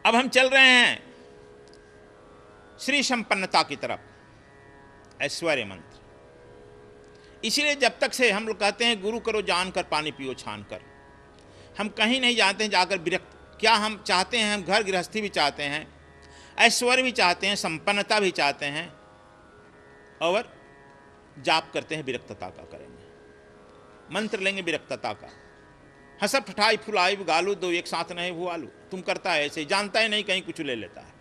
अब हम चल रहे हैं श्री संपन्नता की तरफ, ऐश्वर्य मंत्र। इसीलिए जब तक से हम लोग कहते हैं गुरु करो जान कर पानी पियो छान कर, हम कहीं नहीं जानते हैं जाकर विरक्त क्या हम चाहते हैं। हम घर गृहस्थी भी चाहते हैं, ऐश्वर्य भी चाहते हैं, संपन्नता भी चाहते हैं, और जाप करते हैं विरक्तता का करेंगे, मंत्र लेंगे विरक्तता का। हंसप ठठाई फुलाई गालू दो एक साथ नहीं वो आलू, तुम करता है ऐसे, जानता ही नहीं कहीं कुछ ले लेता है।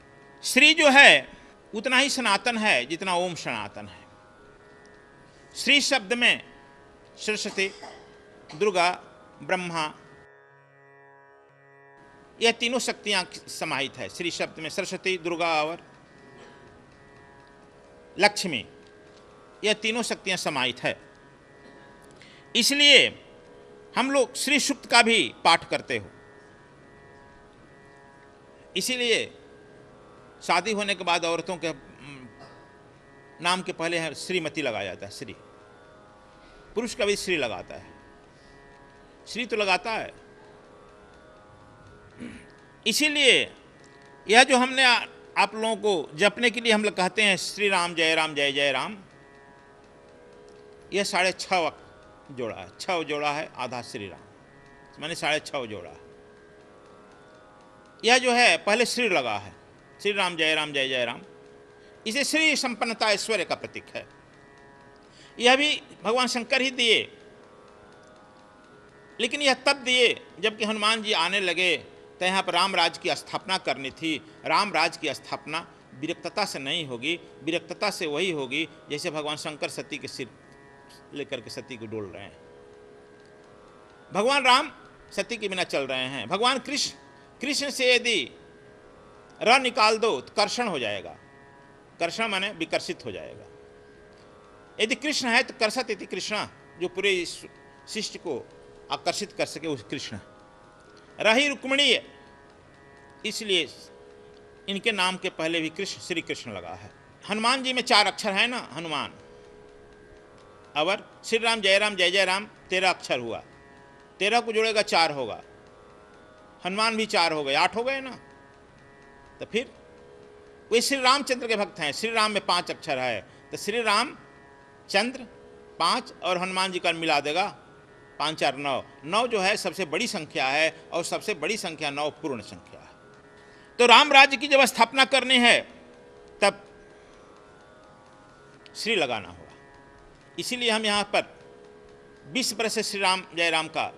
श्री जो है उतना ही सनातन है जितना ओम सनातन है। श्री शब्द में सरस्वती, दुर्गा, ब्रह्मा, यह तीनों शक्तियां समाहित है। श्री शब्द में सरस्वती, दुर्गा और लक्ष्मी, यह तीनों शक्तियां समाहित है। इसलिए हम लोग श्री सूक्त का भी पाठ करते हो। इसीलिए शादी होने के बाद औरतों के नाम के पहले है श्रीमती लगाया जाता है, श्री। पुरुष का भी श्री लगाता है, श्री तो लगाता है। इसीलिए यह जो हमने आप लोगों को जपने के लिए हम लोग कहते हैं श्री राम जय राम जय जय राम, यह 6.5 जोड़ा है, 6 जोड़ा है, आधा श्री राम माने 6.5 जोड़ा है। यह जो है पहले श्री लगा है, श्री राम जय राम, इसे श्री संपन्नता ऐश्वर्य का प्रतीक है। यह भी भगवान शंकर ही दिए, लेकिन यह तब दिए जबकि हनुमान जी आने लगे तो यहाँ पर राम राज की स्थापना करनी थी। राम राज की स्थापना विरक्तता से नहीं होगी, विरक्तता से वही होगी जैसे भगवान शंकर सती के सिर लेकर के सती को डोल रहे हैं। भगवान राम सती के बिना चल रहे हैं। भगवान कृष्ण से यदि र निकाल दो तो कर्षण हो जाएगा, कर्षण माने विकर्षित हो जाएगा। यदि कृष्ण है तो कर्षत इति कृष्ण, जो पूरे शिष्य को आकर्षित कर सके उस कृष्ण। रही रुक्मिणी, इसलिए इनके नाम के पहले भी कृष्ण श्री कृष्ण लगा है। हनुमान जी में 4 अक्षर है ना, हनुमान। अवर श्री राम जय जय राम 13 अक्षर हुआ, 13 को जोड़ेगा 4 होगा, हनुमान भी 4 हो गए, 8 हो गए ना। तो फिर वे श्री रामचंद्र के भक्त हैं। श्री राम में 5 अक्षर है, तो श्री राम चंद्र 5 और हनुमान जी का मिला देगा 5 4 9। 9 जो है सबसे बड़ी संख्या है, और सबसे बड़ी संख्या 9 पूर्ण संख्या है। तो राम राज्य की जब स्थापना करनी है तब श्री लगाना होगा। इसीलिए हम यहाँ पर 20 बरस से श्री राम जय राम का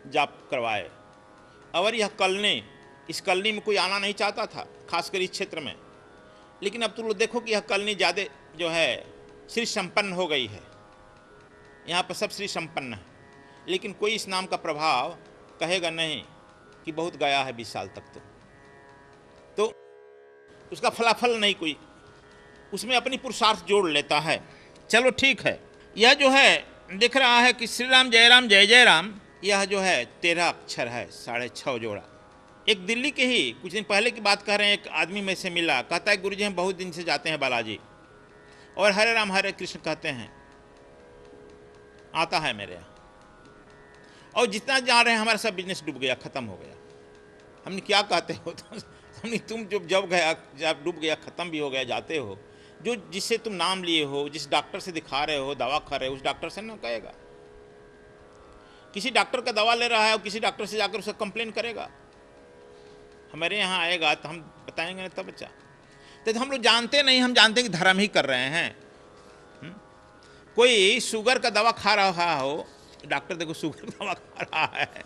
जाप करवाए। और यह कॉलोनी, इस कॉलोनी में कोई आना नहीं चाहता था, खासकर इस क्षेत्र में। लेकिन अब तुम लोग देखो कि यह कॉलोनी ज़्यादा जो है श्री संपन्न हो गई है। यहाँ पर सब श्री संपन्न है, लेकिन कोई इस नाम का प्रभाव कहेगा नहीं कि बहुत गया है 20 साल तक। तो उसका फलाफल नहीं कोई, उसमें अपनी पुरुषार्थ जोड़ लेता है। चलो ठीक है। यह जो है दिख रहा है कि श्री राम जय जय राम, यह जो है 13 अक्षर है, 6.5 जोड़ा। एक दिल्ली के ही कुछ दिन पहले की बात कह रहे हैं, एक आदमी में से मिला, कहता है गुरुजी हम बहुत दिन से जाते हैं बालाजी और हरे राम हरे कृष्ण कहते हैं, आता है मेरे यहाँ, और जितना जा रहे हैं हमारा सब बिजनेस डूब गया, खत्म हो गया। हमने क्या कहते हो तो हमने तुम जब डूब गया, खत्म भी हो गया, जाते हो, जो जिससे तुम नाम लिए हो, जिस डॉक्टर से दिखा रहे हो, दवा खा रहे हो, उस डॉक्टर से ना कहेगा। किसी डॉक्टर का दवा ले रहा है और किसी डॉक्टर से जाकर उसका कंप्लेन करेगा, हमारे यहाँ आएगा तो हम बताएंगे ना तब बच्चा। तो हम लोग जानते नहीं, हम जानते हैं कि धर्म ही कर रहे हैं। कोई शुगर का दवा खा रहा हो, डॉक्टर देखो शुगर का दवा खा रहा है,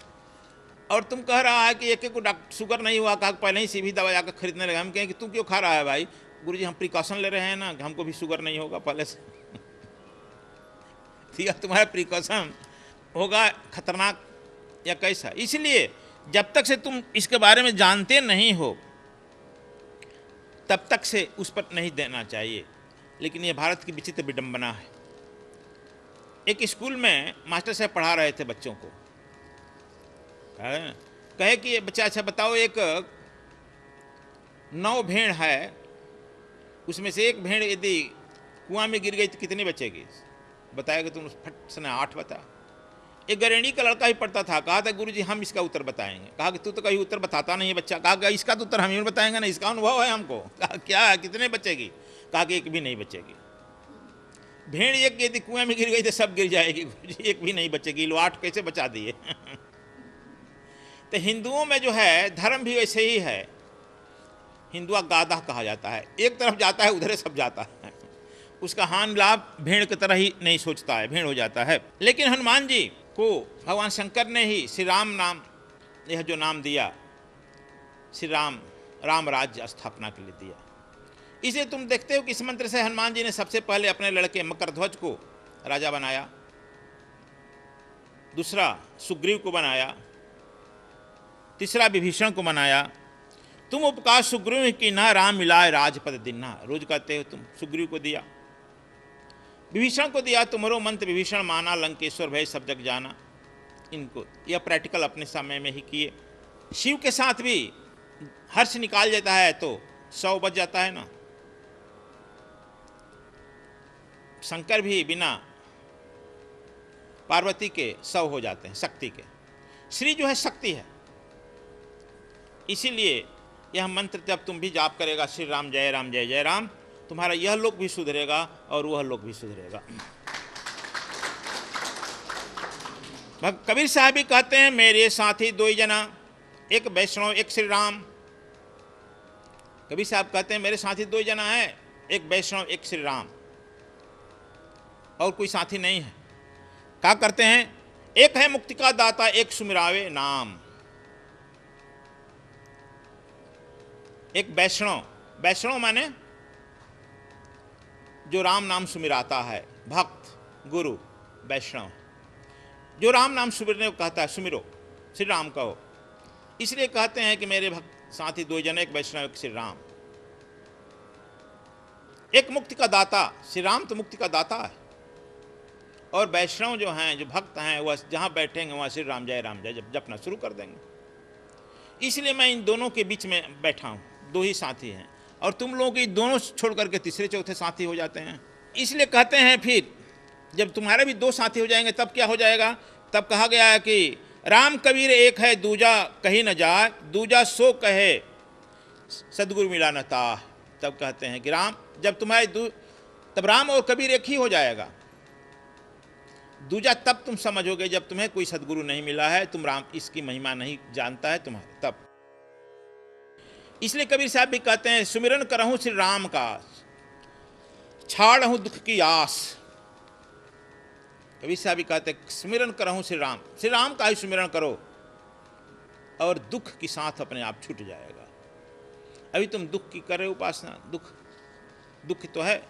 और तुम कह रहा है कि एक को शुगर नहीं हुआ, कहा पहले ही सीधी दवा जाकर खरीदने लगे। हम कहें कि तू क्यों खा रहा है भाई? गुरुजी हम प्रिकॉशन ले रहे हैं ना, हमको भी शुगर नहीं होगा पहले से। ठीक है, तुम्हारा प्रिकॉशन होगा खतरनाक या कैसा। इसलिए जब तक से तुम इसके बारे में जानते नहीं हो तब तक से उस पर नहीं देना चाहिए। लेकिन यह भारत की विचित्र विडंबना है। एक स्कूल में मास्टर साहब पढ़ा रहे थे बच्चों को, कहे कि बच्चा अच्छा बताओ, एक 9 भेड़ है, उसमें से एक भेड़ यदि कुआं में गिर गई तो कितनी बचेगी? बताएगा तुम फट से 8 बता। एक गरेड़ी का लड़का ही पढ़ता था, कहा था गुरुजी हम इसका उत्तर बताएंगे। कहा कि तू तो कहीं उत्तर बताता नहीं है बच्चा। कहा इसका तो उत्तर हम ही बताएंगे ना, इसका अनुभव है हमको। कहा क्या है, कितने बचेगी? कहा कि एक भी नहीं बचेगी। भेड़ एक यदि कुएं में गिर गई तो सब गिर जाएगी गुरुजी, एक भी नहीं बचेगी। लो 8 कैसे बचा दिए। तो हिंदुओं में जो है धर्म भी वैसे ही है। हिंदुआ गाधा कहा जाता है, एक तरफ जाता है उधर सब जाता है। उसका हानि लाभ भेड़ की तरह ही नहीं सोचता है, भेड़ हो जाता है। लेकिन हनुमान जी को भगवान शंकर ने ही श्री राम नाम, यह जो नाम दिया, श्री राम, राम राज्य स्थापना के लिए दिया। इसे तुम देखते हो कि इस मंत्र से हनुमान जी ने सबसे पहले अपने लड़के मकरध्वज को राजा बनाया, दूसरा सुग्रीव को बनाया, तीसरा विभीषण को बनाया। तुम उपकार सुग्रीव की ना, राम मिलाए राजपद दिन्ना। रोज कहते हो तुम। सुग्रीव को दिया, विभीषण को दिया, तुम्हारो मंत्र विभीषण माना, लंकेश्वर भय सब जग जाना। इनको यह प्रैक्टिकल अपने समय में ही किए। शिव के साथ भी हर्ष निकाल जाता है तो 100 बच जाता है ना। शंकर भी बिना पार्वती के 100 हो जाते हैं, शक्ति के। श्री जो है शक्ति है। इसीलिए यह मंत्र जब तुम भी जाप करेगा, श्री राम जय जय राम, तुम्हारा यह लोक भी सुधरेगा और वह लोक भी सुधरेगा। कबीर साहब भी कहते हैं, मेरे साथी 2 जना, एक वैष्णव एक श्री राम। कबीर साहब कहते हैं मेरे साथी 2 जना है, एक वैष्णव एक श्री राम, और कोई साथी नहीं है। क्या करते हैं? एक है मुक्ति का दाता, एक सुमिरावे नाम। एक वैष्णव, वैष्णव माने जो राम नाम सुमिराता है, भक्त, गुरु, वैष्णव। जो राम नाम सुमिरने को कहता है, सुमिरो, श्री राम कहो। इसलिए कहते हैं कि मेरे भक्त साथी 2 जन, एक वैष्णव एक श्री राम। एक मुक्ति का दाता, श्री राम तो मुक्ति का दाता है, और वैष्णव जो हैं, जो भक्त हैं, वह जहाँ बैठेंगे वहाँ श्री राम जय जपना शुरू कर देंगे। इसलिए मैं इन दोनों के बीच में बैठा हूँ। 2 ही साथी हैं, और तुम लोग ये दोनों छोड़ करके तीसरे चौथे साथी हो जाते हैं। इसलिए कहते हैं फिर जब तुम्हारे भी 2 साथी हो जाएंगे तब क्या हो जाएगा? तब कहा गया है कि राम कबीर एक है, दूजा कहीं न जाए, दूजा सो कहे सदगुरु मिला न ताह। तब कहते हैं कि राम, जब तुम्हारे तब राम और कबीर एक ही हो जाएगा। दूजा तब तुम समझोगे जब तुम्हें कोई सदगुरु नहीं मिला है, तुम राम इसकी महिमा नहीं जानता है तुम्हारे, तब। इसलिए कबीर साहब भी कहते हैं, सुमिरन करहूं श्री राम का, छाड़हूं दुख की आस। कबीर साहब भी कहते हैं सुमिरन करहूं श्री राम का ही सुमिरन करो, और दुख की साथ अपने आप छूट जाएगा। अभी तुम दुख की कर रहे हो उपासना, दुख तो है,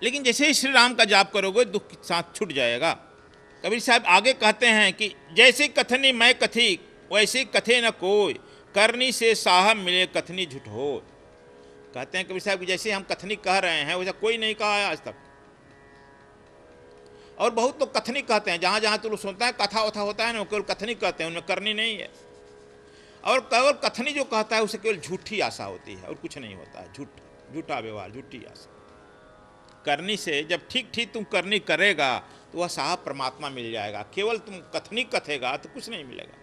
लेकिन जैसे ही श्री राम का जाप करोगे दुख के साथ छूट जाएगा। कबीर साहब आगे कहते हैं कि जैसे कथनी मैं कथी, वैसे कथे न कोई, करनी से साहब मिले कथनी झूठ हो। कहते हैं कबीर साहब कि जैसे हम कथनी कह रहे हैं वैसा कोई नहीं कहा है आज तक। और बहुत लोग कथनी कहते हैं, जहाँ जहाँ तो लोग सुनता है कथा वथा होता है ना, केवल कथनी कहते हैं, उनमें करनी नहीं है। और केवल कथनी जो कहता है उसे केवल झूठी आशा होती है और कुछ नहीं होता है। झूठा व्यवहार, झूठी आशा। करनी से जब ठीक ठीक तुम करनी करेगा तो वह साहब परमात्मा मिल जाएगा। केवल तुम कथनी कथेगा तो कुछ नहीं मिलेगा।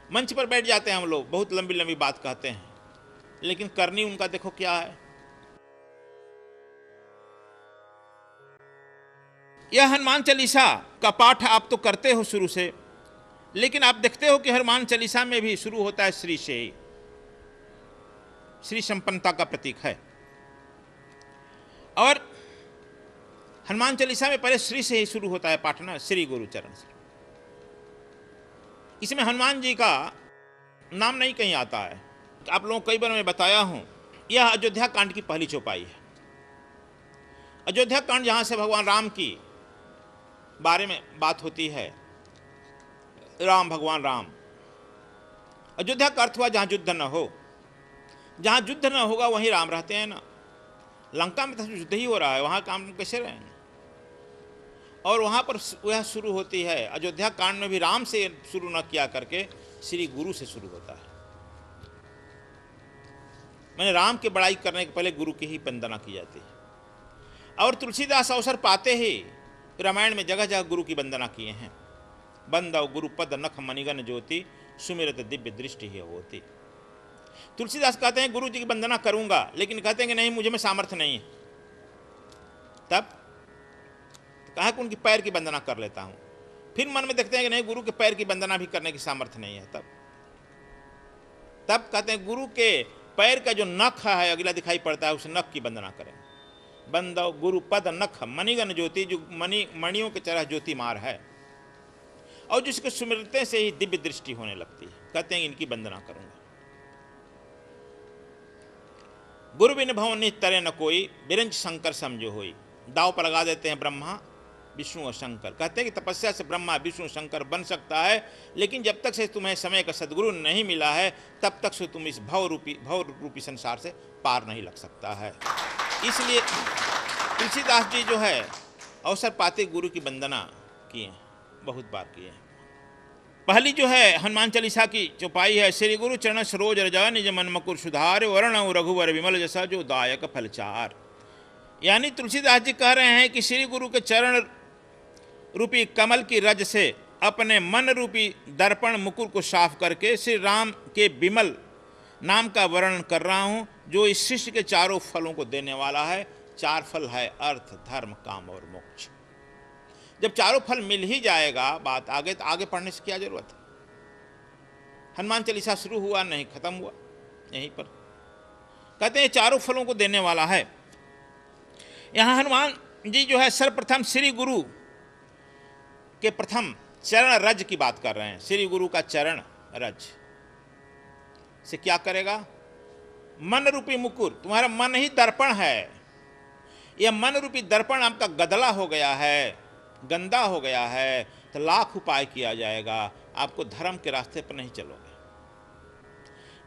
मंच पर बैठ जाते हैं हम लोग, बहुत लंबी लंबी बात कहते हैं, लेकिन करनी उनका देखो क्या है। यह हनुमान चालीसा का पाठ आप तो करते हो शुरू से, लेकिन आप देखते हो कि हनुमान चालीसा में भी शुरू होता है श्री से ही। श्री संपन्नता का प्रतीक है। और हनुमान चालीसा में पहले श्री से ही शुरू होता है पाठ ना, श्री गुरु चरण से। इसमें हनुमान जी का नाम नहीं कहीं आता है। आप लोगों को कई बार मैं बताया हूं, यह अयोध्या कांड की पहली चौपाई है। अयोध्या कांड जहां से भगवान राम की बारे में बात होती है, राम भगवान राम। अयोध्या का अर्थ हुआ जहां युद्ध न हो। जहां युद्ध न होगा वहीं राम रहते हैं ना। लंका में तो युद्ध ही हो रहा है, वहां काम कैसे रहेंगे? और वहां पर वह शुरू होती है। अयोध्या कांड में भी राम से शुरू न किया करके श्री गुरु से शुरू होता है। मैंने राम की बड़ाई करने के पहले गुरु की ही वंदना की जाती है। और तुलसीदास अवसर पाते ही रामायण में जगह जगह गुरु की वंदना किए हैं। बंदव गुरुपद नख मणिगन ज्योति सुमिरत दिव्य दृष्टि ही होती। तुलसीदास कहते हैं गुरु जी की वंदना करूंगा, लेकिन कहते हैं कि नहीं मुझे में सामर्थ्य नहीं है। तब कहा कि उनकी पैर की वंदना कर लेता हूं। फिर मन में देखते हैं कि नहीं गुरु के पैर की वंदना भी करने की सामर्थ्य नहीं है। तब कहते हैं गुरु के पैर का जो नख है अगला दिखाई पड़ता है, उस नख की वंदना करें। बंदव गुरु पद नख मणिगन ज्योति, जो मणियों के तरह ज्योति मार है और जिसको सुमिरते से ही दिव्य दृष्टि होने लगती है। कहते हैं इनकी वंदना करूंगा। गुरु बिन भवन तरे न कोई, बिरंज शंकर समझो होई। दाव पर लगा देते हैं ब्रह्मा विष्णु और शंकर। कहते हैं कि तपस्या से ब्रह्मा विष्णु शंकर बन सकता है, लेकिन जब तक से तुम्हें समय का सद्गुरु नहीं मिला है तब तक से तुम इस भव रूपी संसार से पार नहीं लग सकता है। इसलिए तुलसीदास जी जो है अवसर पाते गुरु की वंदना किए, बहुत बार किए। पहली जो है हनुमान चालीसा की चौपाई है, श्री गुरु चरण सरोज रजा निज मन मकुर सुधार, वर्ण रघुवर विमल जसा जो दायक फलचार। यानी तुलसीदास जी कह रहे हैं कि श्री गुरु के चरण रूपी कमल की रज से अपने मन रूपी दर्पण मुकुर को साफ करके श्री राम के विमल नाम का वर्णन कर रहा हूँ, जो इस सृष्टि के चारों फलों को देने वाला है। चार फल है अर्थ धर्म काम और मोक्ष। जब चारों फल मिल ही जाएगा, बात आगे तो आगे पढ़ने से क्या जरूरत है। हनुमान चालीसा शुरू हुआ नहीं खत्म हुआ यहीं पर। कहते हैं चारों फलों को देने वाला है। यहाँ हनुमान जी जो है सर्वप्रथम श्री गुरु के प्रथम चरण रज की बात कर रहे हैं। श्री गुरु का चरण रज से क्या करेगा? मन रूपी मुकुर, तुम्हारा मन ही दर्पण है। यह मन रूपी दर्पण आपका गदला हो गया है, गंदा हो गया है, तो लाख उपाय किया जाएगा, आपको धर्म के रास्ते पर नहीं चलोगे।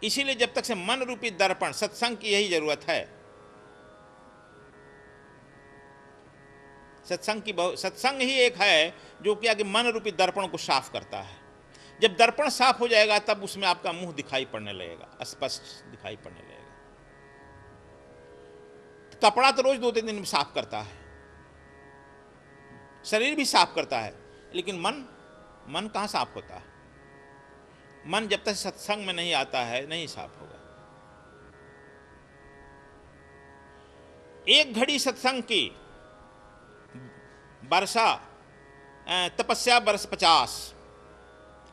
इसीलिए जब तक से मन रूपी दर्पण, सत्संग की यही जरूरत है। सत्संग ही एक है जो क्या कि मन रूपी दर्पण को साफ करता है। जब दर्पण साफ हो जाएगा तब उसमें आपका मुंह दिखाई पड़ने लगेगा, स्पष्ट दिखाई पड़ने लगेगा। कपड़ा तो रोज 2-3 दिन में साफ करता है, शरीर भी साफ करता है, लेकिन मन कहाँ साफ होता है? मन जब तक सत्संग में नहीं आता है नहीं साफ होगा। एक घड़ी सत्संग की वर्षा तपस्या वर्ष 50।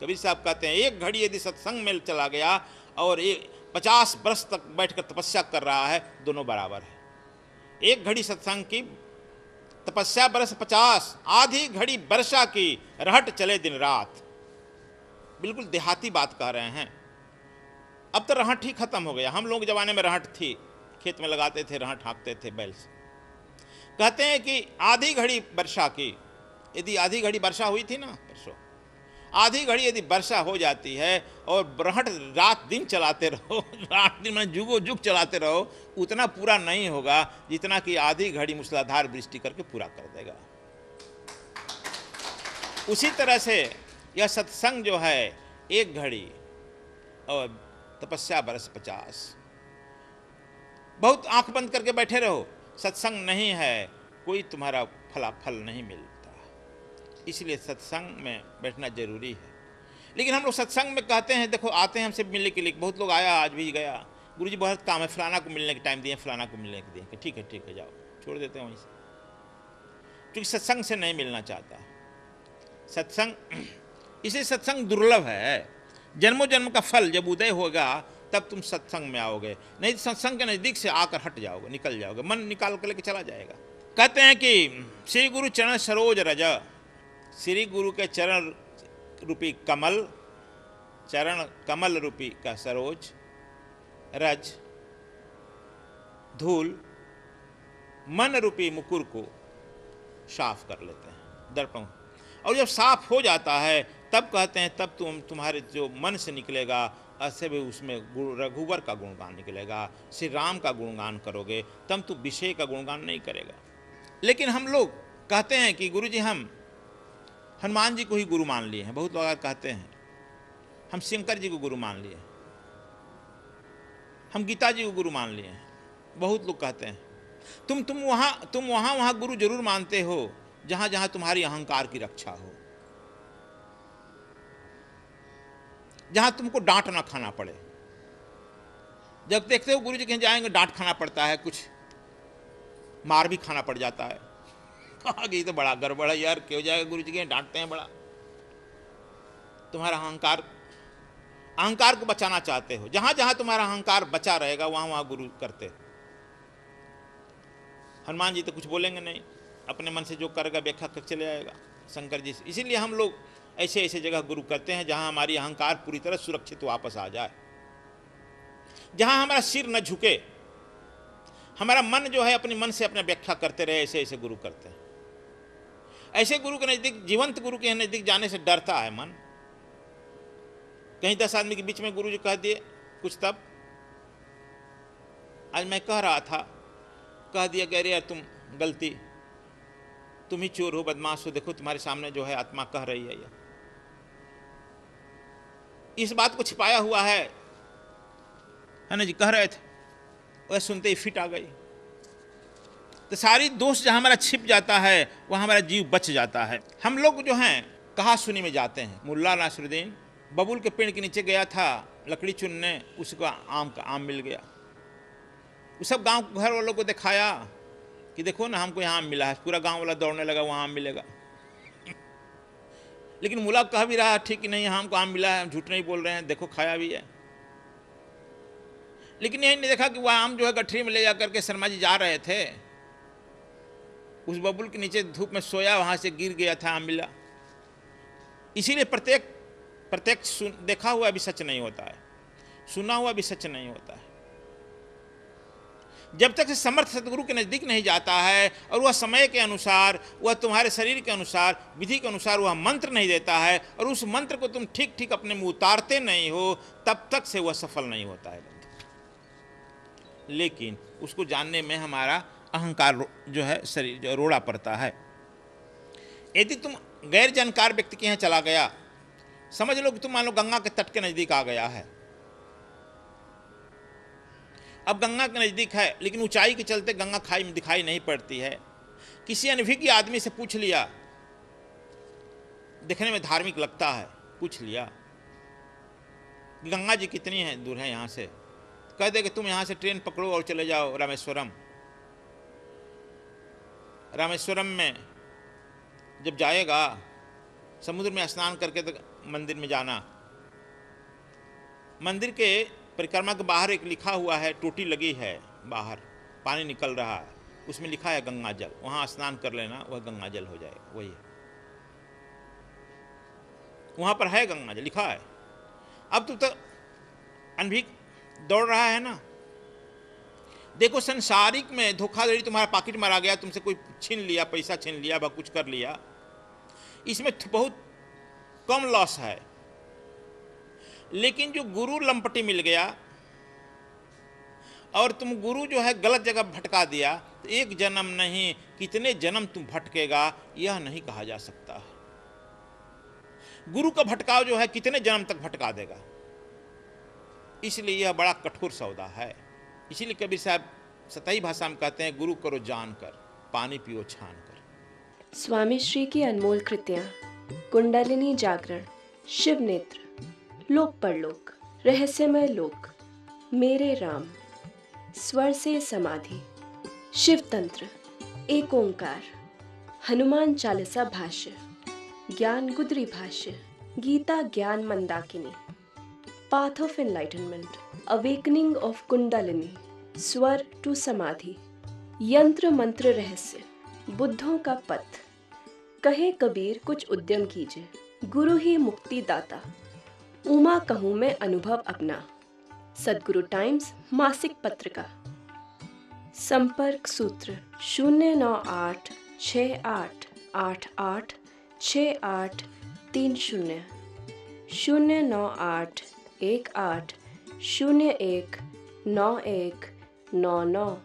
कबीर साहब कहते हैं एक घड़ी यदि सत्संग में चला गया और 50 वर्ष तक बैठकर तपस्या कर रहा है, दोनों बराबर है। एक घड़ी सत्संग की तपस्या बरस 50, आधी घड़ी वर्षा की रहट चले दिन रात। बिल्कुल देहाती बात कह रहे हैं। अब तो रहट ही खत्म हो गया। हम लोग जमाने में रहट थी, खेत में लगाते थे, रहट हाँकते थे बैल से। कहते हैं कि आधी घड़ी वर्षा की, यदि आधी घड़ी वर्षा हुई थी ना परसों, आधी घड़ी यदि वर्षा हो जाती है और रहट रात दिन चलाते रहो, रात दिन में जुगो जुग चलाते रहो, उतना पूरा नहीं होगा जितना कि आधी घड़ी मूसलाधार वृष्टि करके पूरा कर देगा। उसी तरह से यह सत्संग जो है एक घड़ी और तपस्या बरस 50। बहुत आंख बंद करके बैठे रहो, सत्संग नहीं है, कोई तुम्हारा फलाफल नहीं मिलता। इसलिए सत्संग में बैठना जरूरी है। लेकिन हम लोग सत्संग में कहते हैं, देखो आते हैं हमसे मिलने के लिए, बहुत लोग आया, आज भी गया, गुरुजी बहुत काम है, फलाना को मिलने के टाइम दिए, फलाना को मिलने के दिए, ठीक है जाओ, छोड़ देते हैं वहीं से, क्योंकि सत्संग से नहीं मिलना चाहता सत्संग। इसे सत्संग दुर्लभ है। जन्मों जन्म का फल जब उदय होगा तब तुम सत्संग में आओगे, नहीं तो सत्संग के नज़दीक से आकर हट जाओगे, निकल जाओगे, मन निकाल कर लेके चला जाएगा। कहते हैं कि श्री गुरु चरण सरोज रजा, श्री गुरु के चरण रूपी कमल, चरण कमल रूपी का सरोज, रज धूल, मन रूपी मुकुर को साफ कर लेते हैं, दर्पण। और जब साफ हो जाता है तब कहते हैं तब तुम्हारे जो मन से निकलेगा, ऐसे भी उसमें रघुवर का गुणगान निकलेगा, श्री राम का गुणगान करोगे, तब तुम विषय का गुणगान नहीं करेगा। लेकिन हम लोग कहते हैं कि गुरुजी हम हनुमान जी को ही गुरु मान लिए हैं। बहुत लोग कहते हैं हम शंकर जी को गुरु मान लिए, हम गीता जी को गुरु मान लिए हैं। बहुत लोग कहते हैं तुम वहाँ गुरु जरूर मानते हो जहाँ जहाँ तुम्हारी अहंकार की रक्षा हो। जहां तुमको डांट ना खाना पड़े। जब देखते हो गुरु जी कहीं जाएंगे डांट खाना पड़ता है, कुछ मार भी खाना पड़ जाता है। कहा कि ये तो बड़ा गड़बड़ है यार, क्यों जाएगा गुरु जी के डांटते हैं बड़ा। तुम्हारा अहंकार को बचाना चाहते हो, जहां जहां तुम्हारा अहंकार बचा रहेगा वहां वहां गुरु करते। हनुमान जी तो कुछ बोलेंगे नहीं, अपने मन से जो करेगा व्याख्या कर चले आएगा शंकर जी से। इसीलिए हम लोग ऐसे ऐसे जगह गुरु करते हैं जहां हमारी अहंकार पूरी तरह सुरक्षित वापस आ जाए, जहां हमारा सिर न झुके, हमारा मन जो है अपने मन से अपने व्याख्या करते रहे। ऐसे ऐसे गुरु करते हैं। ऐसे गुरु के नजदीक, जीवंत गुरु के नजदीक जाने से डरता है मन। कहीं 10 आदमी के बीच में गुरु जी कह दिए कुछ, तब आज मैं कह रहा था, कह दिया कि अरे यार तुम गलती, तुम ही चोर हो, बदमाश हो, देखो तुम्हारे सामने जो है आत्मा कह रही है। इस बात को छिपाया हुआ है ना जी, कह रहे थे, वह सुनते ही फिट आ गई। तो सारी दोष जहां हमारा छिप जाता है वहां हमारा जीव बच जाता है। हम लोग जो हैं कहा सुनी में जाते हैं। मुल्ला नासरुद्दीन बबूल के पेड़ के नीचे गया था लकड़ी चुनने, उसको आम मिल गया। उस सब गांव घर वालों को दिखाया कि देखो ना हमको यहाँ आम मिला है। पूरा गांव वाला दौड़ने लगा वहाँ आम मिलेगा। लेकिन मुल्ला कह भी रहा ठीक कि नहीं, हमको आम मिला है, हम झूठ नहीं बोल रहे हैं, देखो खाया भी है। लेकिन यही नहीं देखा कि वह आम जो है गठरी में ले जा करके शर्मा जी जा रहे थे, उस बबूल के नीचे धूप में सोया, वहां से गिर गया था, आम मिला। इसीलिए प्रत्यक्ष देखा हुआ भी सच नहीं होता है, सुना हुआ भी सच नहीं होता है। जब तक से समर्थ सदगुरु के नजदीक नहीं जाता है और वह समय के अनुसार, वह तुम्हारे शरीर के अनुसार, विधि के अनुसार वह मंत्र नहीं देता है और उस मंत्र को तुम ठीक ठीक अपने मुंह उतारते नहीं हो, तब तक से वह सफल नहीं होता है। लेकिन उसको जानने में हमारा अहंकार जो है शरीर जो रोड़ा पड़ता है। यदि तुम गैर जानकार व्यक्ति के यहाँ चला गया, समझ लो कि तुम मान लो गंगा के तट के नजदीक आ गया है। अब गंगा के नजदीक है लेकिन ऊंचाई के चलते गंगा खाई में दिखाई नहीं पड़ती है। किसी अनभिज्ञ आदमी से पूछ लिया, देखने में धार्मिक लगता है, पूछ लिया गंगा जी कितनी है दूर है यहाँ से, कह दे कि तुम यहाँ से ट्रेन पकड़ो और चले जाओ रामेश्वरम। रामेश्वरम में जब जाएगा समुद्र में स्नान करके तो मंदिर में जाना। मंदिर के परिक्रमा के बाहर एक लिखा हुआ है, टोटी लगी है बाहर, पानी निकल रहा है, उसमें लिखा है गंगा जल, वहाँ स्नान कर लेना, वह गंगा जल हो जाएगा। वही है, वहाँ पर है गंगा जल लिखा है। अब तू तो अनभिज्ञ दौड़ रहा है ना। देखो संसारिक में धोखाधड़ी, तुम्हारा पॉकेट मारा गया, तुमसे कोई छीन लिया, पैसा छीन लिया, वह कुछ कर लिया, इसमें बहुत कम लॉस है। लेकिन जो गुरु लंपटी मिल गया और तुम गुरु जो है गलत जगह भटका दिया, तो एक जन्म नहीं कितने जन्म तुम भटकेगा यह नहीं कहा जा सकता है। गुरु का भटकाव जो है कितने जन्म तक भटका देगा, इसलिए यह बड़ा कठोर सौदा है। इसीलिए कबीर साहब सतही भाषा में कहते हैं, गुरु करो जान कर, पानी पियो छान कर। स्वामी श्री की अनमोल कृतियां, कुंडलिनी जागरण, शिव नेत्र, लोक परलोक, रहस्यमय लोक, मेरे राम, स्वर से समाधि, शिव तंत्र, एक ओंकार, हनुमान चालीसा भाष्य, ज्ञान गुदरी भाष्य, गीता ज्ञान Mandakini, path of enlightenment, awakening of kundalini, स्वर टू समाधि, यंत्र मंत्र रहस्य, बुद्धों का पथ, कहे कबीर कुछ उद्यम कीजिए, गुरु ही मुक्ति दाता, उमा कहूँ मैं अनुभव अपना, सदगुरु टाइम्स मासिक पत्रिका। संपर्क सूत्र 09868886830, 09818019199।